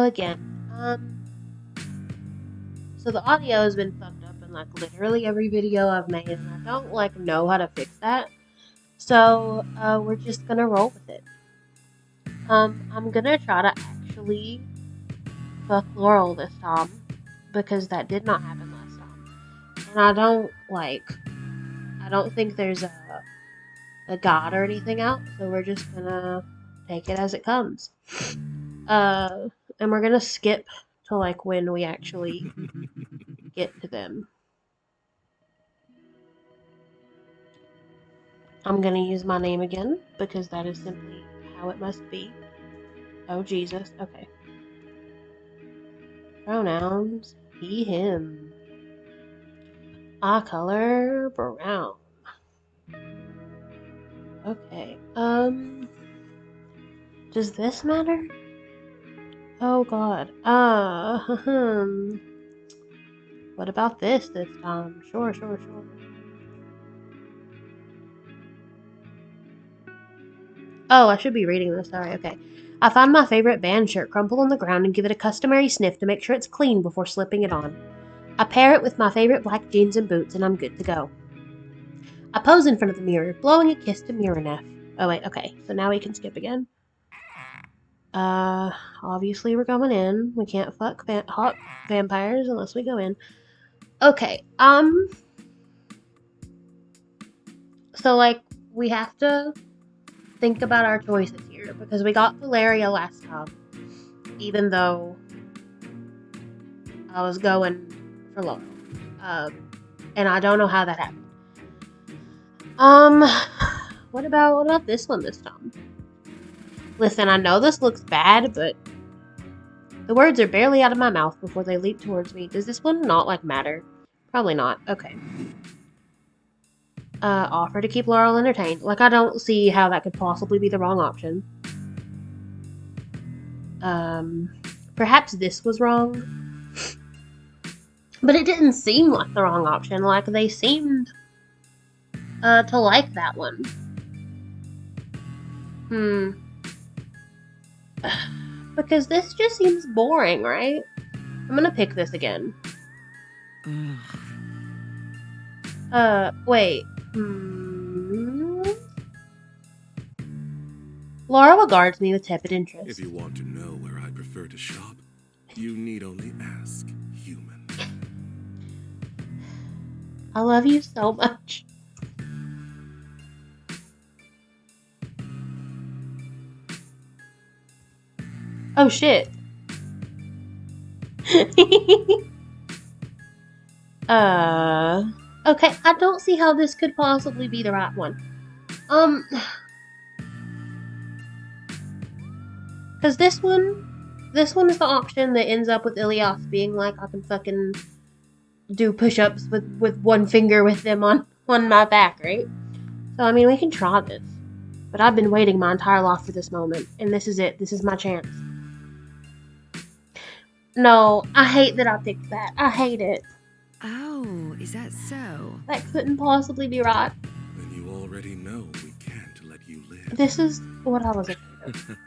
again. So the audio has been fucked up in like literally every video I've made, and I don't like know how to fix that. So we're just gonna roll with it. I'm gonna try to actually fuck Laurel this time because that did not happen last time, and I don't think there's a god or anything out, so we're just gonna take it as it comes. And we're gonna skip to like when we actually get to them. I'm gonna use my name again because that is simply how it must be. Oh Jesus, okay. Pronouns, he, him. Eye color, brown. Okay, does this matter? Oh God, what about this time? Sure. Oh, I should be reading this. Sorry, okay. I find my favorite band shirt, crumple on the ground, and give it a customary sniff to make sure it's clean before slipping it on. I pair it with my favorite black jeans and boots, and I'm good to go. I pose in front of the mirror, blowing a kiss to Miranef. Oh wait, okay, so now we can skip again. Obviously we're going in. We can't fuck hot vampires unless we go in. Okay, so like, we have to think about our choices here, because we got Valeria last time, even though I was going for Laurel. And I don't know how that happened. What about this one this time? Listen, I know this looks bad, but the words are barely out of my mouth before they leap towards me. Does this one not, like, matter? Probably not. Okay. Offer to keep Laurel entertained. Like, I don't see how that could possibly be the wrong option. Perhaps this was wrong. But it didn't seem like the wrong option. Like, they seemed to like that one. Because this just seems boring, right? I'm gonna pick this again. Wait. Laura regards me with tepid interest. If you want to know where I prefer to shop, you need only ask human. I love you so much. Oh shit. Okay, I don't see how this could possibly be the right one. Because this one is the option that ends up with Ilias being like, I can fucking do push-ups with one finger with them on my back, right? So, I mean, we can try this. But I've been waiting my entire life for this moment, and this is it. This is my chance. No, I hate that I picked that. I hate it. Oh, is that so? That couldn't possibly be right. Then you already know we can't let you live. This is what I was afraid of.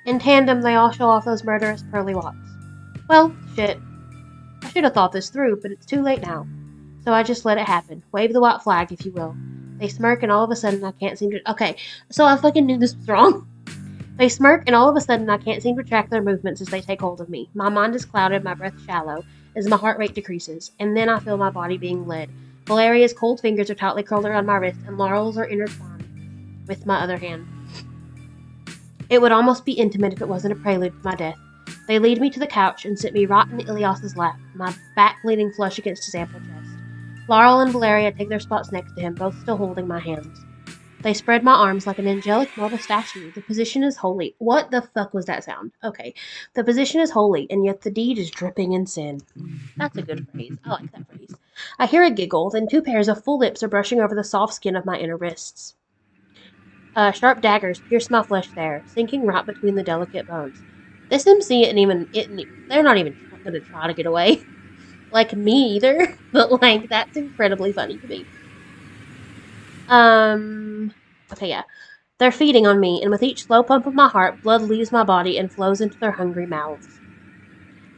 In tandem, they all show off those murderous pearly locks. Well, shit. I should have thought this through, but it's too late now. So I just let it happen. Wave the white flag, if you will. They smirk, and all of a sudden I can't seem to... Okay, so I fucking knew this was wrong. They smirk, and all of a sudden I can't seem to track their movements as they take hold of me. My mind is clouded, my breath shallow, as my heart rate decreases, and then I feel my body being led. Valeria's cold fingers are tightly curled around my wrist, and Laurel's are intertwined with my other hand. It would almost be intimate if it wasn't a prelude to my death. They lead me to the couch and sit me right in Ilias's lap, my back leaning flush against his ample chest. Laurel and Valeria take their spots next to him, both still holding my hands. They spread my arms like an angelic marble statue. The position is holy. What the fuck was that sound? Okay. The position is holy, and yet the deed is dripping in sin. That's a good phrase. I like that phrase. I hear a giggle, then two pairs of full lips are brushing over the soft skin of my inner wrists. Sharp daggers pierce my flesh there, sinking right between the delicate bones. This MC they're not even gonna try to get away. Like me either, but like, that's incredibly funny to me. Okay, yeah. They're feeding on me, and with each slow pump of my heart, blood leaves my body and flows into their hungry mouths.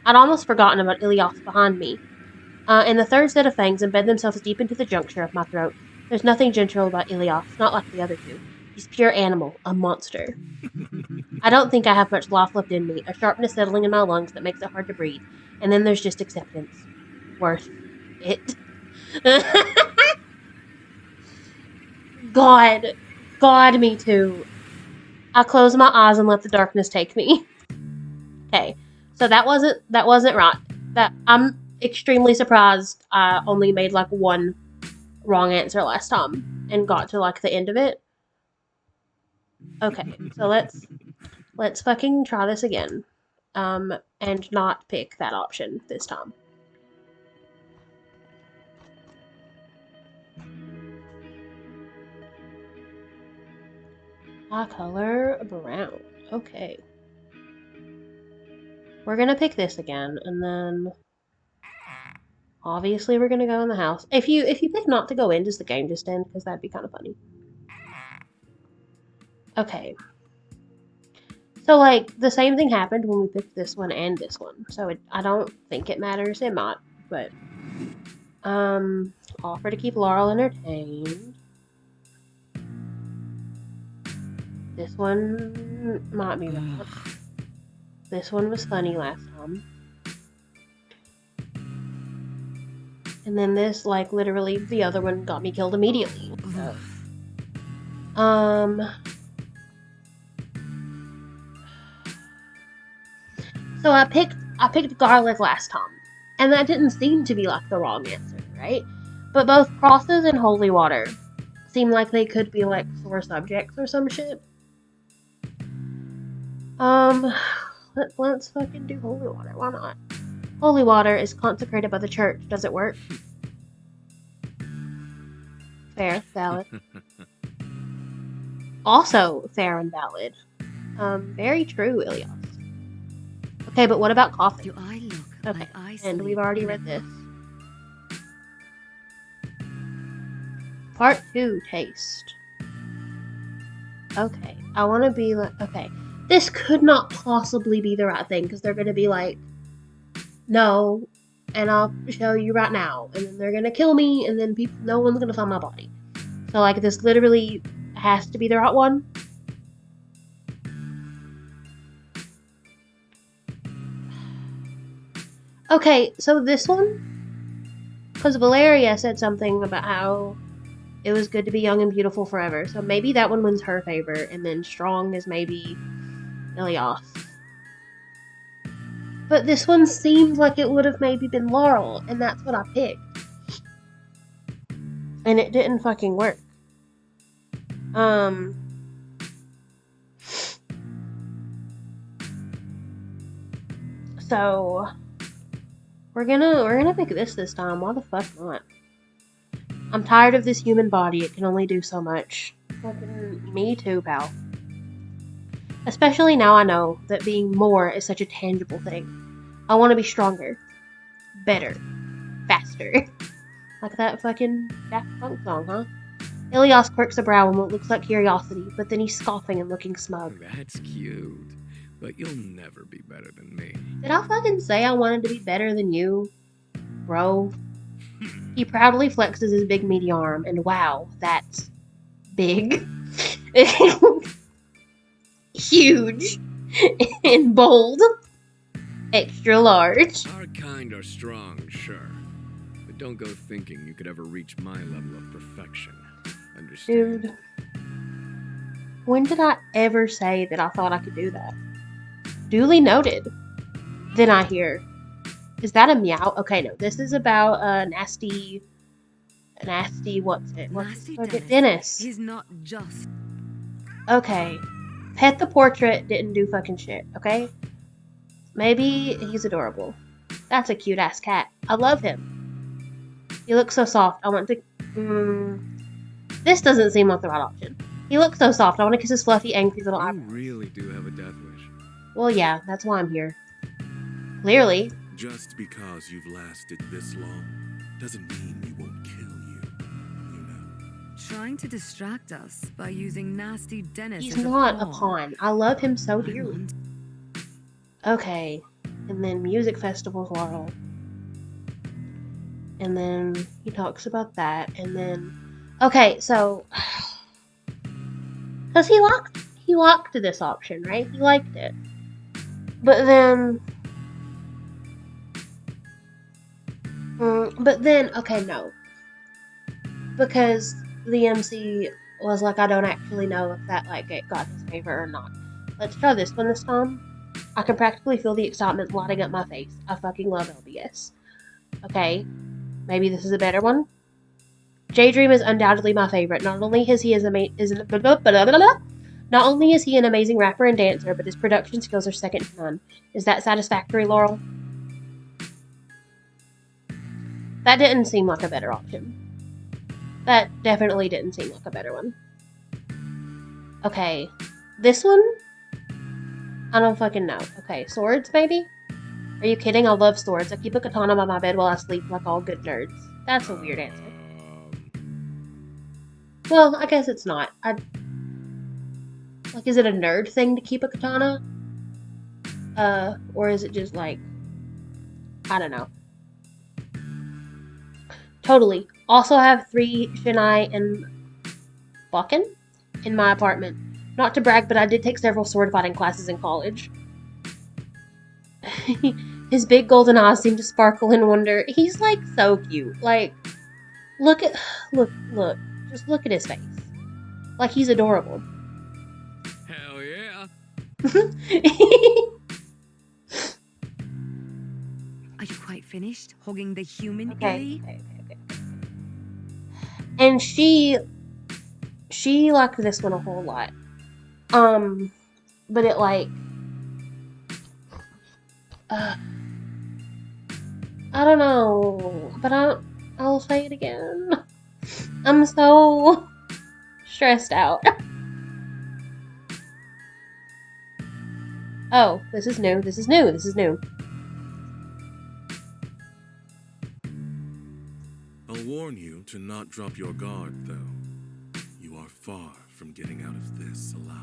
I'd almost forgotten about Ilios behind me. And the third set of fangs embed themselves deep into the juncture of my throat. There's nothing gentle about Ilios, not like the other two. He's pure animal, a monster. I don't think I have much life left in me, a sharpness settling in my lungs that makes it hard to breathe. And then there's just acceptance. Worth it. God, me too. I close my eyes and let the darkness take me. Okay, so that wasn't right. That I'm extremely surprised. I only made like one wrong answer last time and got to like the end of it. Okay, so let's fucking try this again, and not pick that option this time. Eye color brown. Okay. We're gonna pick this again, and then obviously we're gonna go in the house. If you pick not to go in, does the game just end? Because that'd be kind of funny. Okay. So like the same thing happened when we picked this one and this one. So I don't think it matters. It might, but offer to keep Laurel entertained. This one might be right. This one was funny last time. And then this, like, literally, the other one got me killed immediately. So I picked garlic last time. And that didn't seem to be, like, the wrong answer, right? But both crosses and holy water seem like they could be, like, sore subjects or some shit. Let's fucking do holy water. Why not? Holy water is consecrated by the church. Does it work? Fair, valid. Also fair and valid. Very true, Ilios. Okay, but what about coffee? Do I look Okay, like I and sleep we've already in read a- this. Part 2, taste. Okay, I want to be like, okay, this could not possibly be the right thing, because they're going to be like, no, and I'll show you right now, and then they're going to kill me, and then no one's going to find my body. So, like, this literally has to be the right one. Okay, so this one, because Valeria said something about how it was good to be young and beautiful forever, so maybe that one wins her favor, and then strong is maybe Ilios. But this one seemed like it would have maybe been Laurel, and that's what I picked. And it didn't fucking work. So we're gonna pick this time. Why the fuck not? I'm tired of this human body. It can only do so much. Fucking me too, pal. Especially now I know that being more is such a tangible thing. I want to be stronger, better, faster. Like that fucking Daft Punk song, huh? Ilios quirks a brow in what looks like curiosity, but then he's scoffing and looking smug. That's cute, but you'll never be better than me. Did I fucking say I wanted to be better than you, bro? He proudly flexes his big meaty arm, and wow, that's big. Huge. And bold. Extra large. Our kind are strong, sure. But don't go thinking you could ever reach my level of perfection. Understand? Dude. When did I ever say that I thought I could do that? Duly noted. Then I hear, is that a meow? Okay, no, this is about a nasty, what's it? Nasty Dennis. He's not just. Okay. Pet the portrait didn't do fucking shit, okay? Maybe he's adorable. That's a cute ass cat. I love him. He looks so soft. I want to. This doesn't seem like the right option. He looks so soft. I want to kiss his fluffy, angry little You eyebrows. really do have a death wish. Well, yeah, that's why I'm here. Clearly. Just because you've lasted this long doesn't mean we won't kill you, you know. trying to distract us by using nasty Dennis He's as not a pawn. pawn. I love him so I'm dearly. on Okay. And then music festivals, Laurel. And then he talks about that. And then, okay, so because he locked this option, right? He liked it. But then, okay, no, because the MC was like, I don't actually know if that like it got his favor or not. Let's try this one this time. I can practically feel the excitement lighting up my face. I fucking love LBS. Okay, maybe this is a better one. J-Dream is undoubtedly my favorite. Not only is he not only is he an amazing rapper and dancer, but his production skills are second to none. Is that satisfactory, Laurel? That didn't seem like a better option. That definitely didn't seem like a better one. Okay, this one? I don't fucking know. Okay, swords, maybe? Are you kidding? I love swords. I keep a katana by my bed while I sleep like all good nerds. That's a weird answer. Well, I guess it's not. Like, is it a nerd thing to keep a katana? Or is it just like, I don't know. Totally. Also have 3 Shinai and Bakken in my apartment. Not to brag, but I did take several sword fighting classes in college. His big golden eyes seem to sparkle in wonder. He's like so cute. Like, look. Just look at his face. Like he's adorable. Hell yeah. Are you quite finished hogging the human Okay. A? And she liked this one a whole lot. But it like, I don't know, but I'll say it again. I'm so stressed out. Oh, this is new. I'll warn you to not drop your guard, though. You are far from getting out of this alive.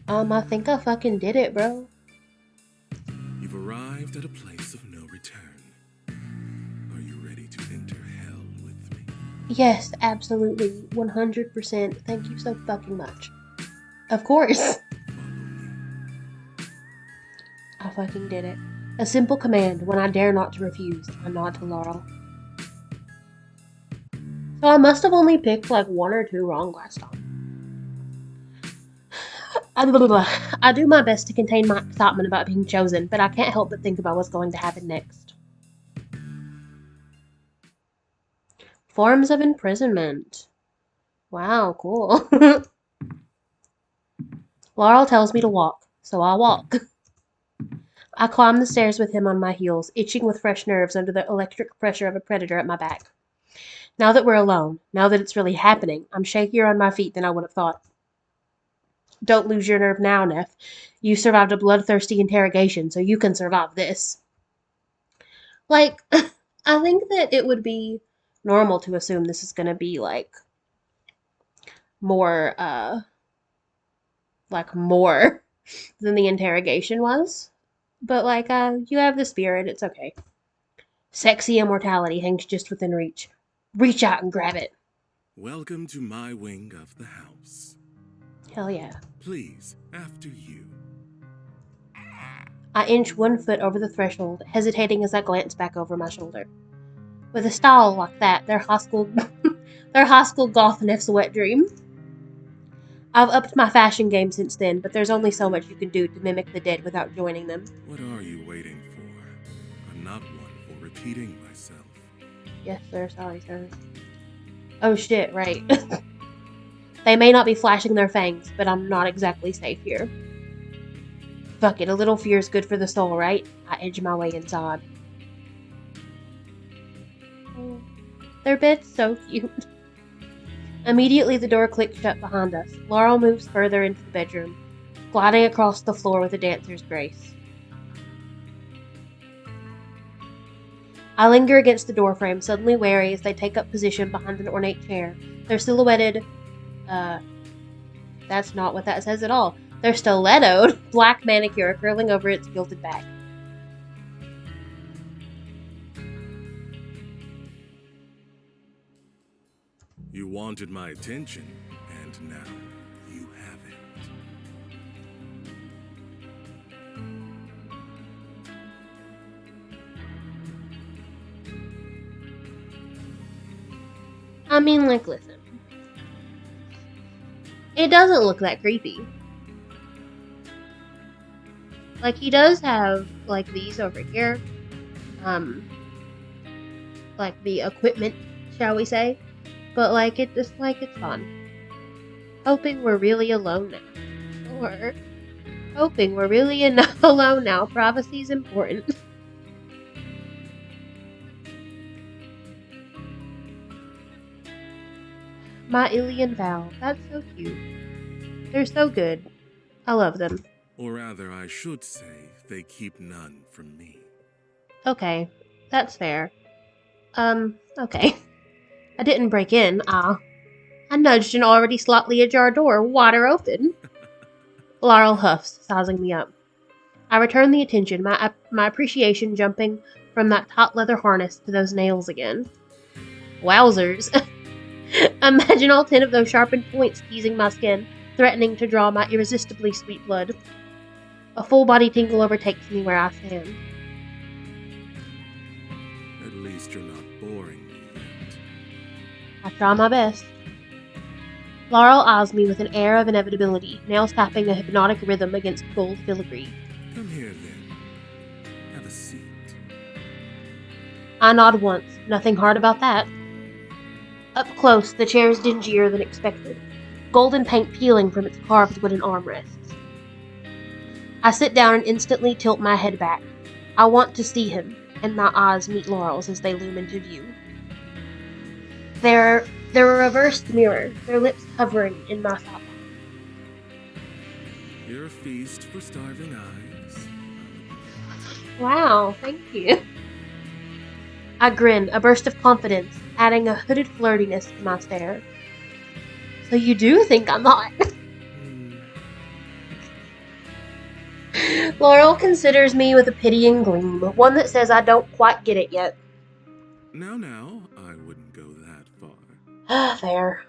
I think I fucking did it, bro. You've arrived at a place of no return. Are you ready to enter hell with me? Yes, absolutely. 100%. Thank you so fucking much. Of course. Follow me. I fucking did it. A simple command. When I dare not to refuse, I nod to Laurel. So I must have only picked like 1 or 2 wrong last time. I do my best to contain my excitement about being chosen, but I can't help but think about what's going to happen next. Forms of imprisonment. Wow, cool. Laurel tells me to walk, so I walk. I climb the stairs with him on my heels, itching with fresh nerves under the electric pressure of a predator at my back. Now that we're alone, now that it's really happening, I'm shakier on my feet than I would have thought. Don't lose your nerve now, Neff. You survived a bloodthirsty interrogation, so you can survive this. Like, I think that it would be normal to assume this is gonna be, like, more than the interrogation was. But, like, you have the spirit, it's okay. Sexy immortality hangs just within reach. Reach out and grab it. Welcome to my wing of the house. Hell yeah. Please, after you. I inch 1 foot over the threshold, hesitating as I glance back over my shoulder. With a style like that, they're high school goth Neff's wet dream. I've upped my fashion game since then, but there's only so much you can do to mimic the dead without joining them. What are you waiting for? I'm not one for repeating myself. Yes, sir. Sorry, sir. Oh shit, right. They may not be flashing their fangs, but I'm not exactly safe here. Fuck it, a little fear is good for the soul, right? I edge my way inside. Oh, their bed's so cute. Immediately the door clicks shut behind us. Laurel moves further into the bedroom, gliding across the floor with a dancer's grace. I linger against the doorframe, suddenly wary as they take up position behind an ornate chair. Their silhouetted, that's not what that says at all. Their stilettoed black manicure curling over its gilded back. You wanted my attention, and now you have it. I mean, like, listen. It doesn't look that creepy. Like, he does have, like, these over here. Like, the equipment, shall we say. But, like, it's fun. Hoping we're really alone now. Or, hoping we're really alone now. Privacy's important. My Ilian Vow. That's so cute. They're so good. I love them. Or rather, I should say, they keep none from me. Okay. That's fair. Okay. I didn't break in. I nudged an already slightly ajar door, wider open. Laurel huffs, sizing me up. I return the attention, my appreciation jumping from that taut leather harness to those nails again. Wowzers. Imagine all 10 of those sharpened points teasing my skin, threatening to draw my irresistibly sweet blood. A full body tingle overtakes me where I stand. At least you're not boring me yet. I try my best. Laurel eyes me with an air of inevitability, nails tapping a hypnotic rhythm against gold filigree. Come here, then. Have a seat. I nod once, nothing hard about that. Up close, the chair is dingier than expected, golden paint peeling from its carved wooden armrests. I sit down and instantly tilt my head back. I want to see him, and my eyes meet Laurel's as they loom into view. They're a reversed mirror, their lips hovering in my thought. You're a feast for starving eyes. Wow, thank you. I grin, a burst of confidence, adding a hooded flirtiness to my stare. So you do think I'm hot? Laurel considers me with a pitying gleam, one that says I don't quite get it yet. Now, I wouldn't go that far. There.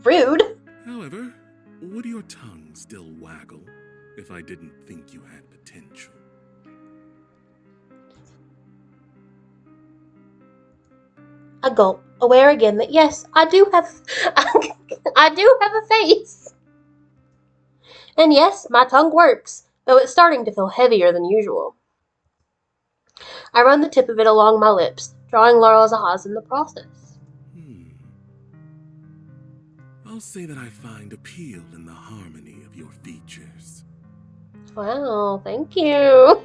Rude. However, would your tongue still waggle if I didn't think you had potential? I gulp, aware again that yes, I do have a face. And yes, my tongue works, though it's starting to feel heavier than usual. I run the tip of it along my lips, drawing Laurel's eyes in the process. I'll say that I find appeal in the harmony of your features. Wow, thank you.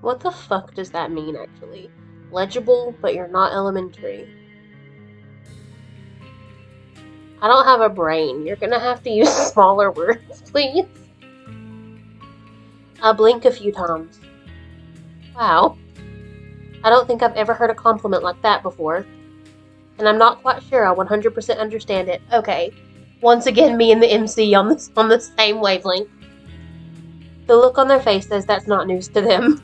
What the fuck does that mean, actually? Legible, but you're not elementary. I don't have a brain. You're gonna have to use smaller words, please. I blink a few times. Wow. I don't think I've ever heard a compliment like that before. And I'm not quite sure I 100% understand it. Okay. Once again, me and the MC on the same wavelength. The look on their face says that's not news to them.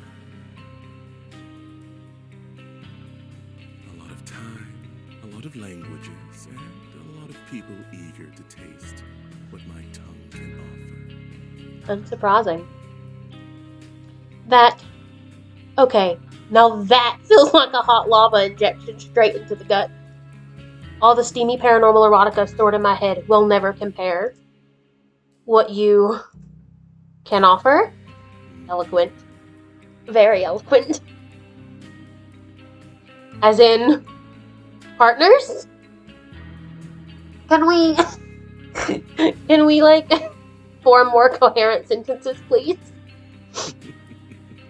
A lot of time, a lot of languages, and a lot of people eager to taste what my tongue can offer. Unsurprising. Okay, now that feels like a hot lava injection straight into the gut. All the steamy paranormal erotica stored in my head will never compare. What you can offer? Eloquent. Very eloquent. As in, partners? Can we, like, form more coherent sentences, please?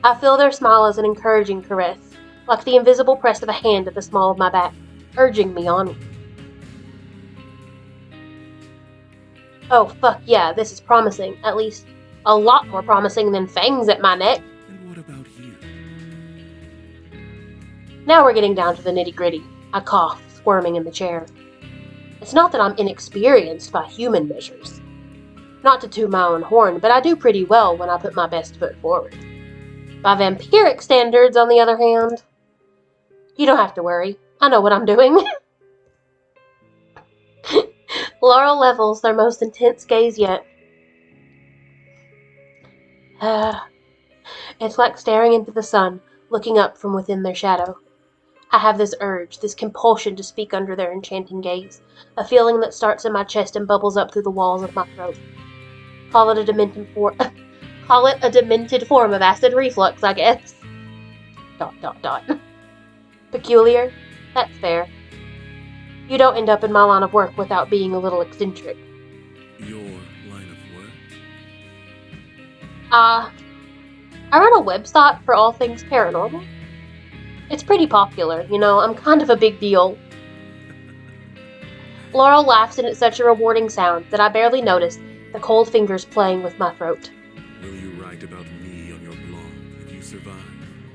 I feel their smile as an encouraging caress, like the invisible press of a hand at the small of my back, urging me on. Oh, fuck yeah, this is promising. At least, A lot more promising than fangs at my neck. And what about you? Now we're getting down to the nitty-gritty. I cough, squirming in the chair. It's not that I'm inexperienced by human measures. Not to toot my own horn, but I do pretty well when I put my best foot forward. By vampiric standards, on the other hand, you don't have to worry. I know what I'm doing. Laurel levels their most intense gaze yet. It's like staring into the sun, looking up from within their shadow. I have this urge, this compulsion to speak under their enchanting gaze, a feeling that starts in my chest and bubbles up through the walls of my throat. Call it a demented form of acid reflux, I guess. ... Peculiar? That's fair. You don't end up in my line of work without being a little eccentric. Your line of work? I run a website for all things paranormal. It's pretty popular, you know, I'm kind of a big deal. Laurel laughs, and it's such a rewarding sound that I barely notice the cold fingers playing with my throat. Will you write about me on your blog if you survive,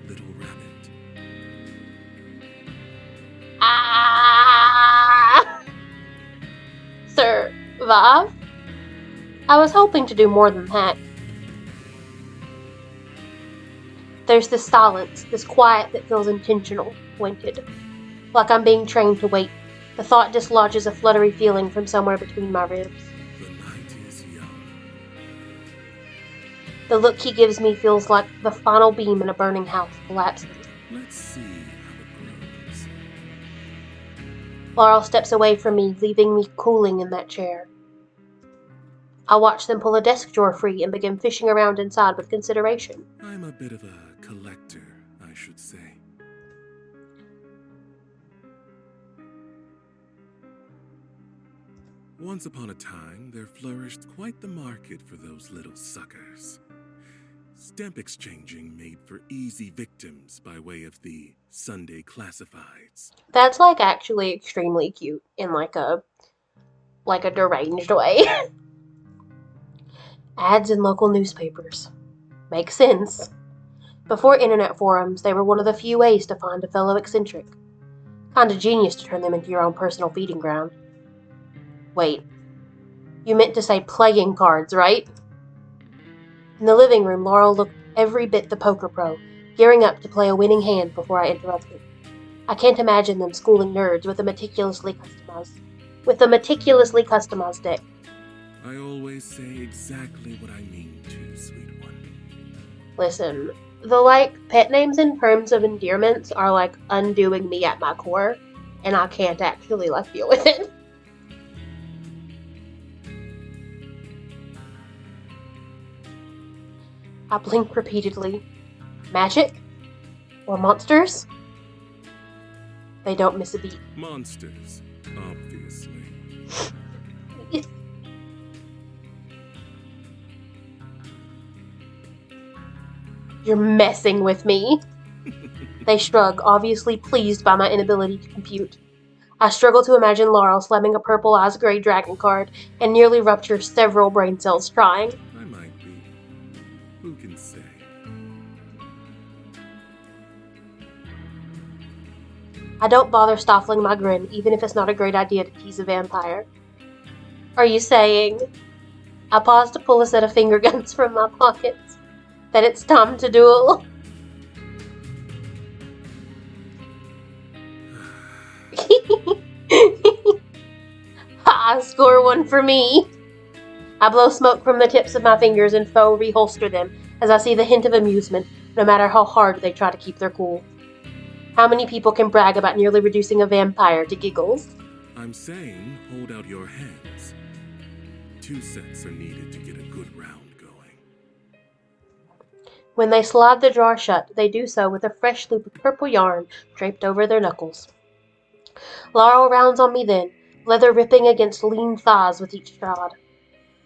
little rabbit? Survive? I was hoping to do more than that. There's this silence, this quiet that feels intentional, pointed. Like I'm being trained to wait. The thought dislodges a fluttery feeling from somewhere between my ribs. The night is young. The look he gives me feels like the final beam in a burning house collapsing. Let's see how it grows. Laurel steps away from me, leaving me cooling in that chair. I watch them pull a desk drawer free and begin fishing around inside with consideration. I'm a bit of a collector, I should say. Once upon a time, there flourished quite the market for those little suckers. Stamp exchanging made for easy victims by way of the Sunday classifieds. That's like actually extremely cute in like a deranged way. Ads in local newspapers. Makes sense. Before internet forums, they were one of the few ways to find a fellow eccentric. Kinda genius to turn them into your own personal feeding ground. Wait, you meant to say playing cards, right? In the living room, Laurel looked every bit the poker pro, gearing up to play a winning hand before I interrupted. I can't imagine them schooling nerds with a meticulously customized deck. I always say exactly what I mean to, sweet one. Listen, the pet names in terms of endearments are undoing me at my core, and I can't actually deal with it. I blink repeatedly. Magic? Or monsters? They don't miss a beat. Monsters, obviously. You're messing with me. They shrug, obviously pleased by my inability to compute. I struggle to imagine Laurel slamming a purple eyes gray dragon card and nearly rupture several brain cells trying. I might be. Who can say? I don't bother stifling my grin, even if it's not a great idea to tease a vampire. Are you saying? I pause to pull a set of finger guns from my pockets. That it's time to duel. I score one for me. I blow smoke from the tips of my fingers and faux reholster them as I see the hint of amusement, no matter how hard they try to keep their cool. How many people can brag about nearly reducing a vampire to giggles? I'm saying hold out your hands. 2 sets are needed to get a good round going. When they slide the drawer shut, they do so with a fresh loop of purple yarn draped over their knuckles. Laurel rounds on me then, leather ripping against lean thighs with each stride.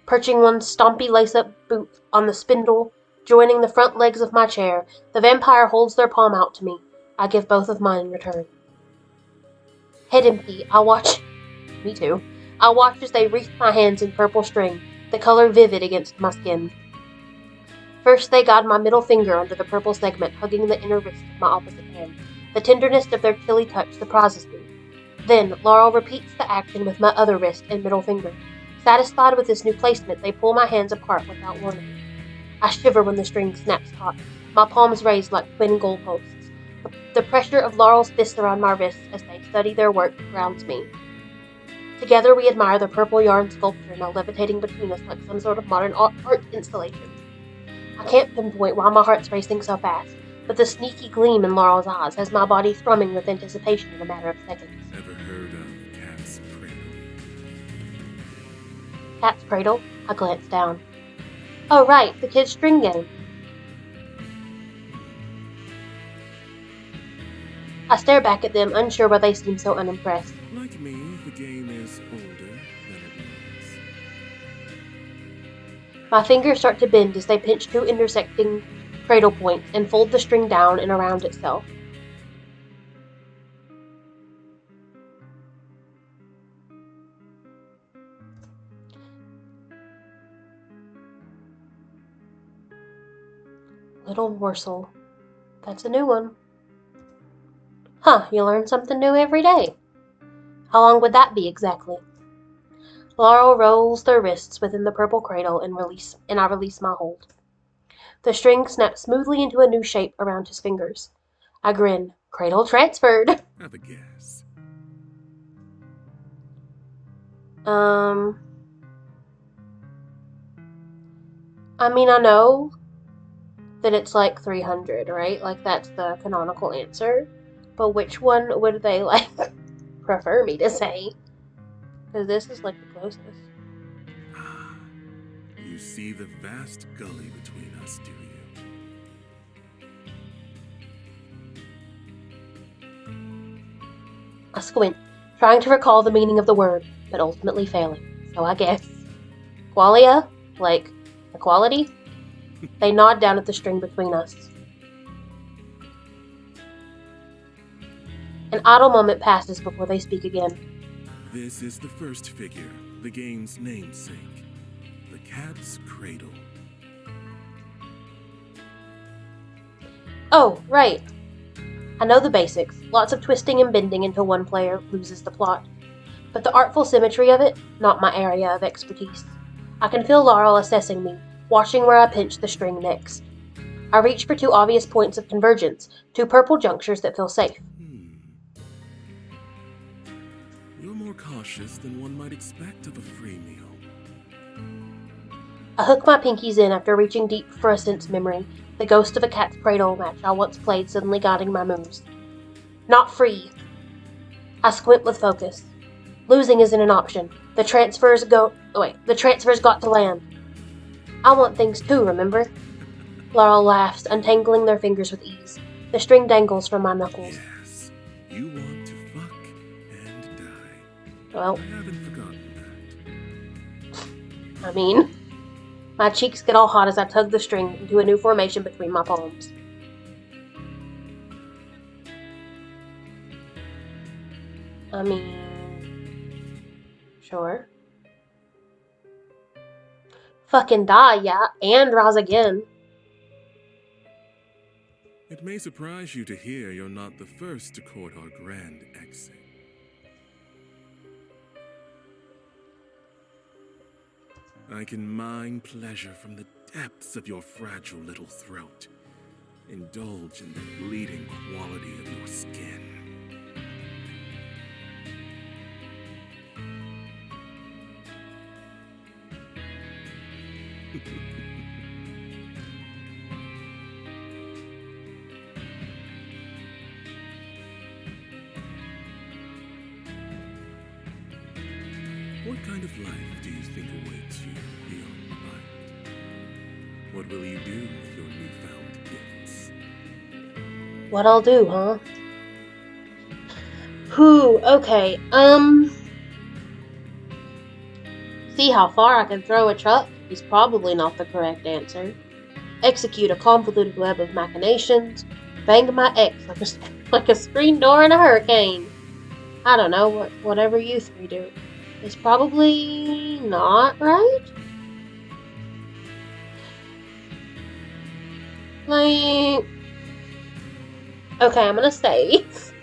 Perching one stompy lace-up boot on the spindle, joining the front legs of my chair, the vampire holds their palm out to me. I give both of mine in return. Head empty, I watch... Me too. I watch as they wreath my hands in purple string, the color vivid against my skin. First they got my middle finger under the purple segment, hugging the inner wrist of my opposite hand. The tenderness of their chilly touch surprises me. Then Laurel repeats the action with my other wrist and middle finger. Satisfied with this new placement, they pull my hands apart without warning. I shiver when the string snaps taut, my palms raised like twin goalposts. The pressure of Laurel's fists around my wrists as they study their work grounds me. Together we admire the purple yarn sculpture now levitating between us like some sort of modern art installation. I can't pinpoint why my heart's racing so fast, but the sneaky gleam in Laurel's eyes has my body thrumming with anticipation in a matter of seconds. Ever heard of Cat's Cradle? Cat's Cradle? I glance down. Oh right, the kid's string game. I stare back at them, unsure why they seem so unimpressed. Like me, the game is older than it was. My fingers start to bend as they pinch two intersecting cradle points and fold the string down and around itself. Little morsel. That's a new one. Huh, you learn something new every day. How long would that be exactly? Laurel rolls their wrists within the purple cradle and I release my hold. The string snaps smoothly into a new shape around his fingers. I grin. Cradle transferred. Have a guess. I mean, I know that it's like 300, right? Like, that's the canonical answer. But which one would they, like, prefer me to say? Because this is, like, the closest. Ah, you see the vast gully between us, do you? I squint, trying to recall the meaning of the word, but ultimately failing. So I guess. Qualia? Like, equality? They nod down at the string between us. An idle moment passes before they speak again. This is the first figure, the game's namesake, the Cat's Cradle. Oh, right. I know the basics. Lots of twisting and bending until one player loses the plot. But the artful symmetry of it, not my area of expertise. I can feel Laurel assessing me, watching where I pinch the string next. I reach for two obvious points of convergence, two purple junctures that feel safe. You're more cautious than one might expect of a free meal. I hook my pinkies in after reaching deep for a sense memory, the ghost of a Cat's Cradle match I once played suddenly guiding my moves. Not free. I squint with focus. Losing isn't an option. The transfer's got to land. I want things too, remember? Laurel laughs, untangling their fingers with ease. The string dangles from my knuckles. Yes, you want to fuck and die. Well, I haven't forgotten that. I mean, my cheeks get all hot as I tug the string into a new formation between my palms. I mean, sure. Fucking die, yeah, and rise again. It may surprise you to hear you're not the first to court our grand exit. I can mine pleasure from the depths of your fragile little throat. Indulge in the bleeding quality of your skin. What kind of life do you think awaits you beyond the light? What will you do with your newfound gifts? What I'll do, huh? Whew, okay, see how far I can throw a truck is probably not the correct answer. Execute a convoluted web of machinations. Bang my ex like a screen door in a hurricane. I don't know, whatever you three do. It's probably not right? Like, okay, I'm gonna save.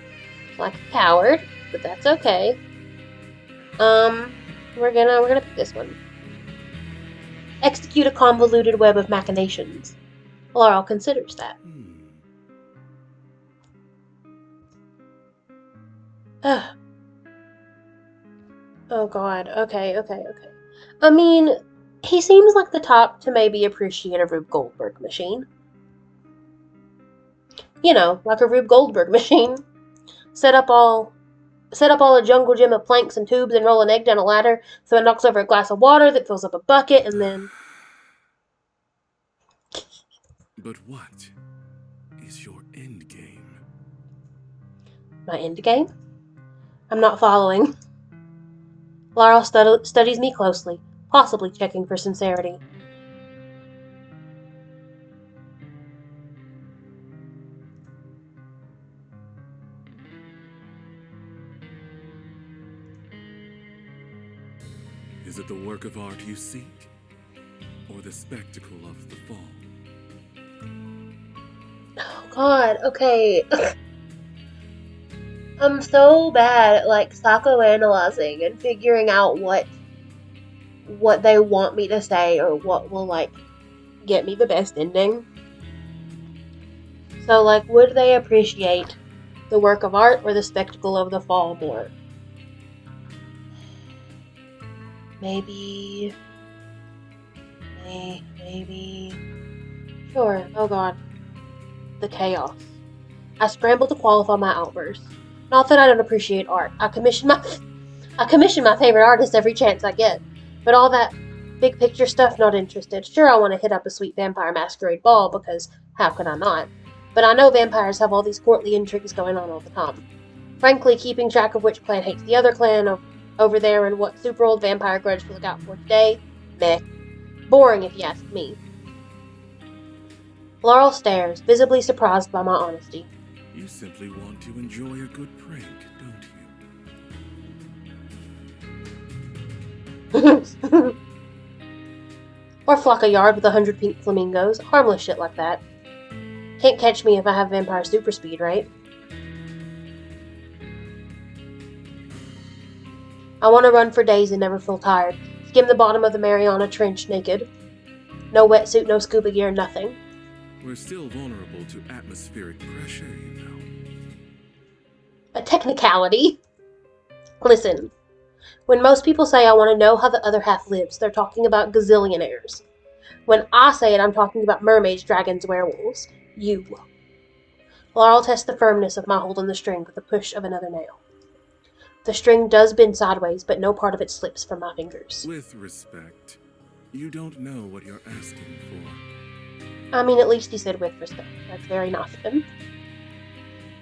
Like a coward, but that's okay. We're gonna pick this one. Execute a convoluted web of machinations. Laurel considers that. Ugh. Oh god, okay. I mean, he seems like the type to maybe appreciate a Rube Goldberg machine. You know, like a Rube Goldberg machine. Set up all a jungle gym of planks and tubes and roll an egg down a ladder so it knocks over a glass of water that fills up a bucket and then... But what is your end game? My end game? I'm not following. Laurel studies me closely, possibly checking for sincerity. Is it the work of art you seek, or the spectacle of the fall? Oh god, okay. I'm so bad at like psychoanalyzing and figuring out what they want me to say or what will like get me the best ending. So like, would they appreciate the work of art or the spectacle of the fall more? Maybe. Sure. Oh god. The chaos. I scramble to qualify my outburst. Not that I don't appreciate art. I commission my favorite artist every chance I get. But all that big picture stuff, not interested. Sure, I want to hit up a sweet vampire masquerade ball because how could I not? But I know vampires have all these courtly intrigues going on all the time. Frankly, keeping track of which clan hates the other clan over there and what super old vampire grudge to look out for today, meh. Boring if you ask me. Laurel stares, visibly surprised by my honesty. You simply want to enjoy a good prank, don't you? Or flock a yard with 100 pink flamingos. Harmless shit like that. Can't catch me if I have vampire super speed, right? I want to run for days and never feel tired. Skim the bottom of the Mariana Trench naked. No wetsuit, no scuba gear, nothing. We're still vulnerable to atmospheric pressure, you know. A technicality. Listen, when most people say I want to know how the other half lives, they're talking about gazillionaires. When I say it, I'm talking about mermaids, dragons, werewolves. You. Laurel tests the firmness of my hold on the string with a push of another nail. The string does bend sideways, but no part of it slips from my fingers. With respect, you don't know what you're asking for. I mean, at least he said with respect. That's very nice of him.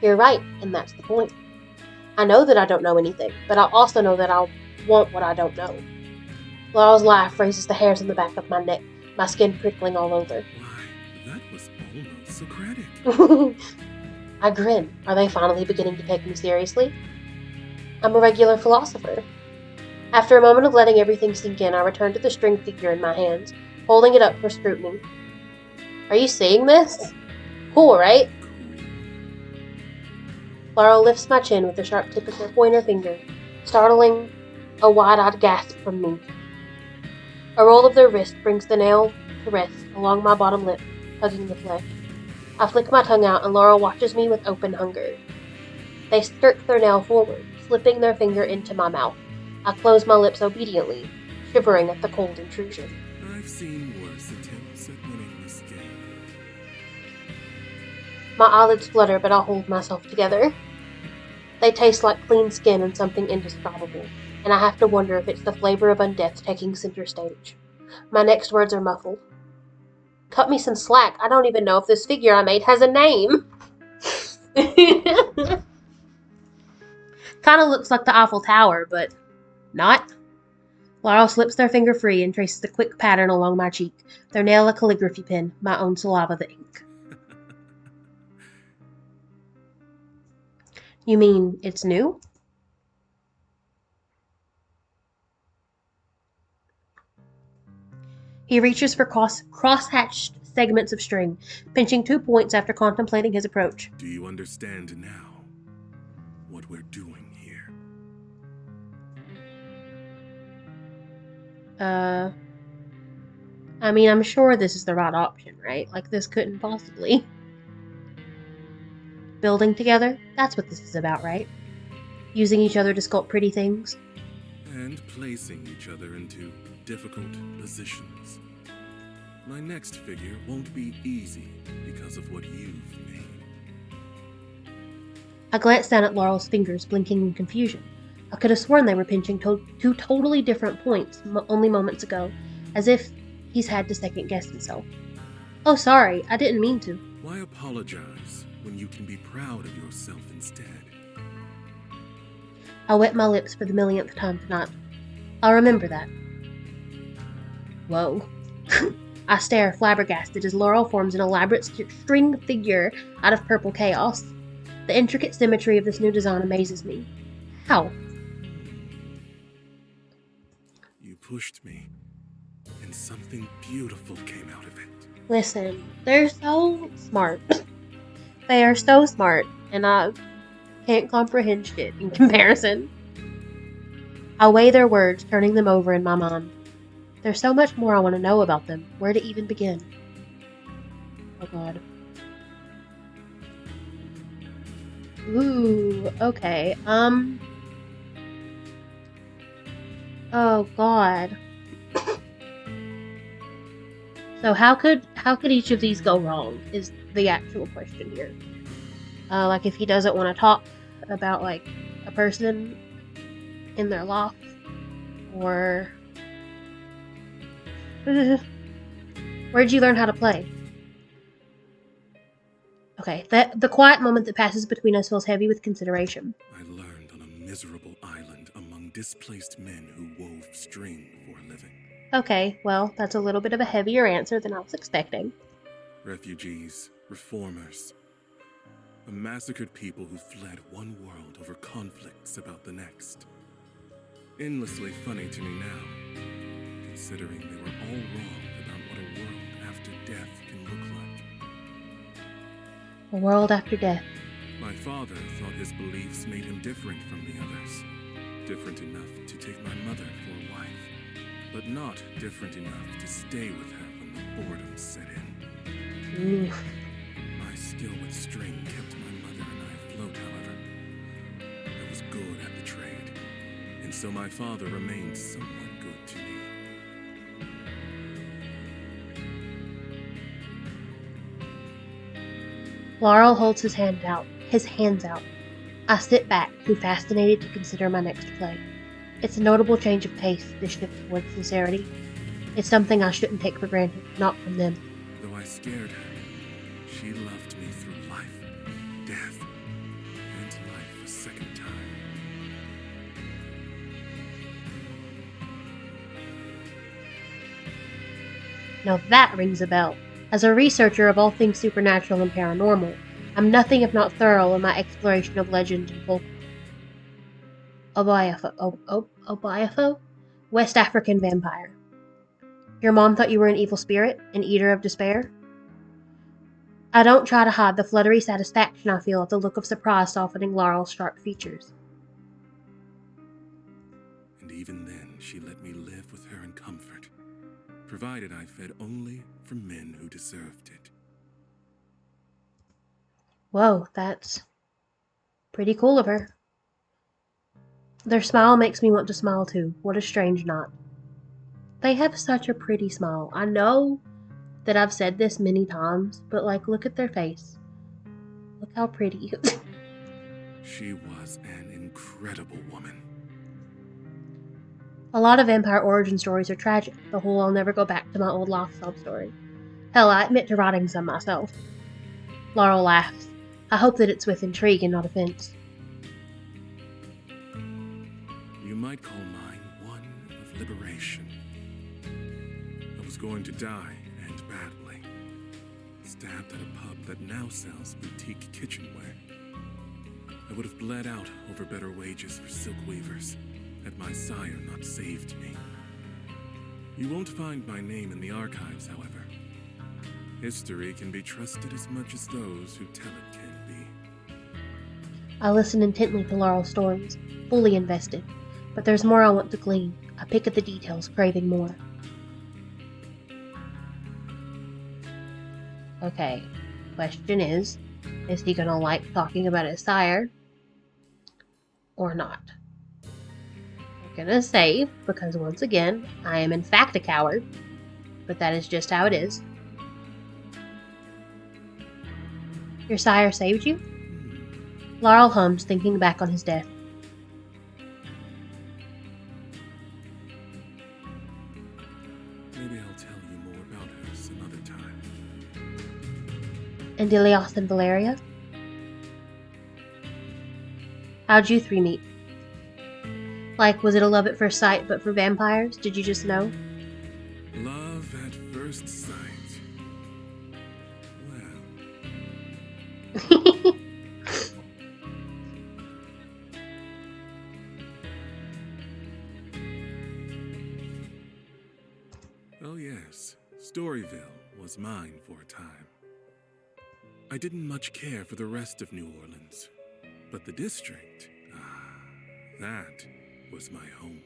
You're right, and that's the point. I know that I don't know anything, but I also know that I want what I don't know. Laurel's laugh raises the hairs on the back of my neck, my skin prickling all over. Why, that was almost Socratic. I grin. Are they finally beginning to take me seriously? I'm a regular philosopher. After a moment of letting everything sink in, I return to the string figure in my hands, holding it up for scrutiny. Are you seeing this? Cool, right? Laurel lifts my chin with the sharp tip of her pointer finger, startling a wide-eyed gasp from me. A roll of their wrist brings the nail to rest along my bottom lip, hugging the flesh. I flick my tongue out and Laurel watches me with open hunger. They skirt their nail forward, slipping their finger into my mouth. I close my lips obediently, shivering at the cold intrusion. I've seen worse attempts at winning this game. My eyelids flutter, but I hold myself together. They taste like clean skin and something indescribable, and I have to wonder if it's the flavor of undeath taking center stage. My next words are muffled. Cut me some slack. I don't even know if this figure I made has a name. Kind of looks like the Eiffel Tower, but not. Laurel slips their finger free and traces a quick pattern along my cheek, their nail a calligraphy pen, my own saliva the ink. You mean it's new? He reaches for cross-hatched segments of string, pinching 2 points after contemplating his approach. Do you understand now what we're doing here? I mean, I'm sure this is the right option, right? Like, this couldn't possibly. Building together? That's what this is about, right? Using each other to sculpt pretty things. And placing each other into difficult positions. My next figure won't be easy because of what you've made. I glanced down at Laurel's fingers, blinking in confusion. I could have sworn they were pinching two totally different points only moments ago, as if he's had to second-guess himself. Oh, sorry, I didn't mean to. Why apologize when you can be proud of yourself instead? I wet my lips for the millionth time tonight. I'll remember that. Whoa. I stare, flabbergasted, as Laurel forms an elaborate string figure out of purple chaos. The intricate symmetry of this new design amazes me. How? You pushed me, and something beautiful came out of it. Listen, they're so smart. They are so smart, and I can't comprehend shit in comparison. I weigh their words, turning them over in my mind. There's so much more I want to know about them. Where to even begin? Oh god. Ooh, okay. Oh god. So how could each of these go wrong is the actual question here. Like if he doesn't want to talk about like a person in their life, or where'd you learn how to play? Okay, the quiet moment that passes between us feels heavy with consideration. I learned on a miserable island among displaced men who wove string for a living. Okay, well, that's a little bit of a heavier answer than I was expecting. Refugees, reformers, a massacred people who fled one world over conflicts about the next. Endlessly funny to me now, considering they were all wrong about what a world after death can look like. A world after death. My father thought his beliefs made him different from the others. Different enough to take my mother for a wife, but not different enough to stay with her when the boredom set in. Ooh. My skill with string kept my mother and I afloat, however. I was good at the trade, and so my father remained somewhat good to me. Laurel holds his hands out. I sit back, too fascinated to consider my next play. It's a notable change of pace, this shift towards sincerity. It's something I shouldn't take for granted, not from them. Though I scared her, she loved me through life, death, and life a second time. Now that rings a bell. As a researcher of all things supernatural and paranormal, I'm nothing if not thorough in my exploration of legend and folklore. Obiafo? West African vampire. Your mom thought you were an evil spirit, an eater of despair? I don't try to hide the fluttery satisfaction I feel at the look of surprise softening Laurel's sharp features. And even then, she let me live with her in comfort, provided I fed only from men who deserved it. Whoa, that's pretty cool of her. Their smile makes me want to smile too. What a strange knot. They have such a pretty smile. I know that I've said this many times, but like, look at their face. Look how pretty. She was an incredible woman. A lot of vampire origin stories are tragic. The whole I'll never go back to my old life sob story. Hell, I admit to writing some myself. Laurel laughs. I hope that it's with intrigue and not offense. You might call mine one of liberation. I was going to die, and badly. Stabbed at a pub that now sells boutique kitchenware. I would have bled out over better wages for silk weavers, had my sire not saved me. You won't find my name in the archives, however. History can be trusted as much as those who tell it can be. I listen intently to Laurel's stories, fully invested, but there's more I want to glean. I pick at the details, craving more. Okay, question is he gonna like talking about his sire or not? I'm gonna save, because once again, I am in fact a coward, but that is just how it is. Your sire saved you? Laurel hums, thinking back on his death. Maybe I'll tell you more about her some other time. And Ilias and Valeria? How'd you three meet? Like, was it a love at first sight, but for vampires? Did you just know? Love at first sight. Well, oh yes, Storyville was mine for a time. I didn't much care for the rest of New Orleans, but the district, that was my home.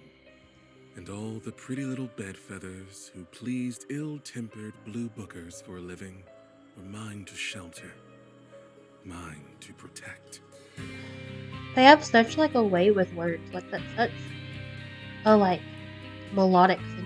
And all the pretty little bedfeathers who pleased ill-tempered blue bookers for a living were mine to shelter, mine to protect. They have such like a way with words, like that's such a like melodic sentence.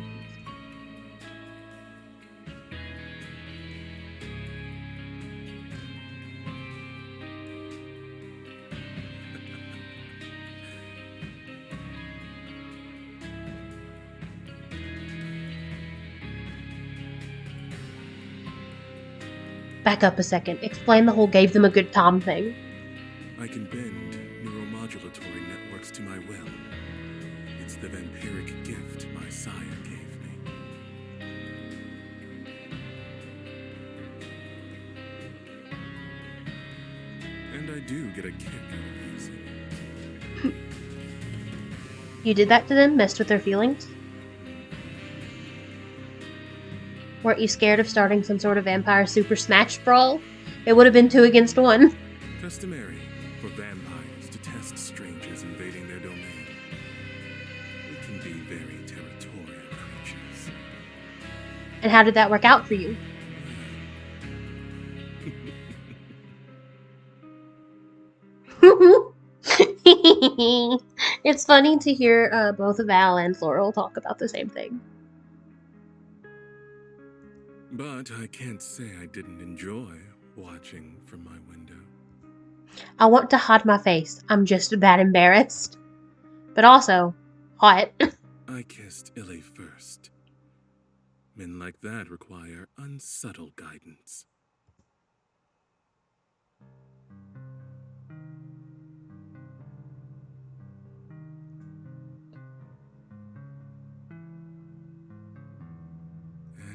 Back up a second. Explain the whole gave them a good time thing. I can bend neuromodulatory networks to my will. It's the vampiric gift my sire gave me. And I do get a kick out of using it. You did that to them? Messed with their feelings? Weren't you scared of starting some sort of vampire super smash brawl? It would have been 2 against 1. Customary for vampires to test strangers invading their domain. We can be very territorial creatures. And how did that work out for you? It's funny to hear both Val and Laurel talk about the same thing. But I can't say I didn't enjoy watching from my window. I want to hide my face. I'm just that embarrassed. But also, hot. I kissed Illy first. Men like that require unsubtle guidance.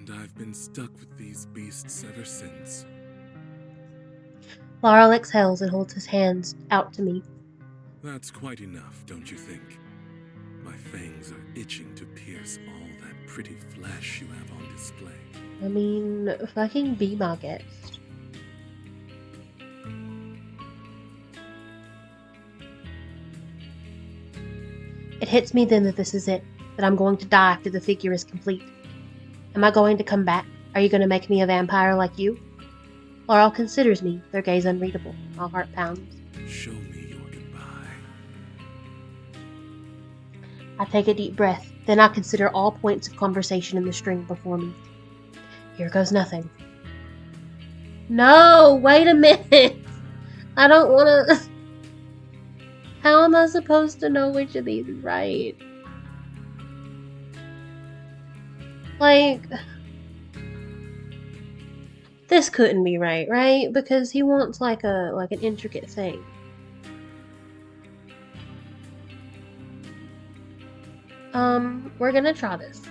And I've been stuck with these beasts ever since. Laurel exhales and holds his hands out to me. That's quite enough, don't you think? My fangs are itching to pierce all that pretty flesh you have on display. I mean, fucking be my guest. It hits me then that this is it, that I'm going to die after the figure is complete. Am I going to come back? Are you going to make me a vampire like you? Laurel considers me, their gaze unreadable. My heart pounds. Show me your goodbye. I take a deep breath, then I consider all points of conversation in the string before me. Here goes nothing. No, wait a minute. I don't want to... How am I supposed to know which of these is right? Like... This couldn't be right? Because he wants like an intricate thing. We're gonna try this.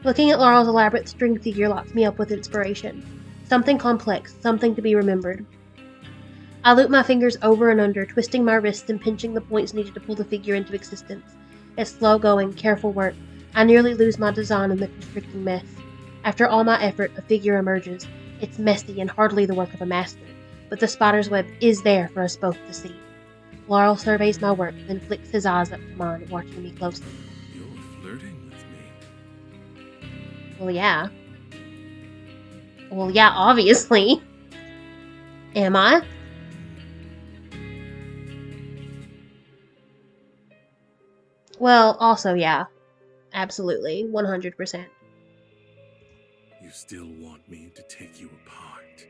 Looking at Laurel's elaborate string figure locks me up with inspiration. Something complex, something to be remembered. I loop my fingers over and under, twisting my wrists and pinching the points needed to pull the figure into existence. It's slow going, careful work. I nearly lose my design in the constricting mess. After all my effort, a figure emerges. It's messy and hardly the work of a master, but the spider's web is there for us both to see. Laurel surveys my work, then flicks his eyes up to mine, watching me closely. You're flirting with me. Well, yeah. Well, yeah, obviously. Am I? Well, also, yeah. Absolutely. 100%. You still want me to take you apart?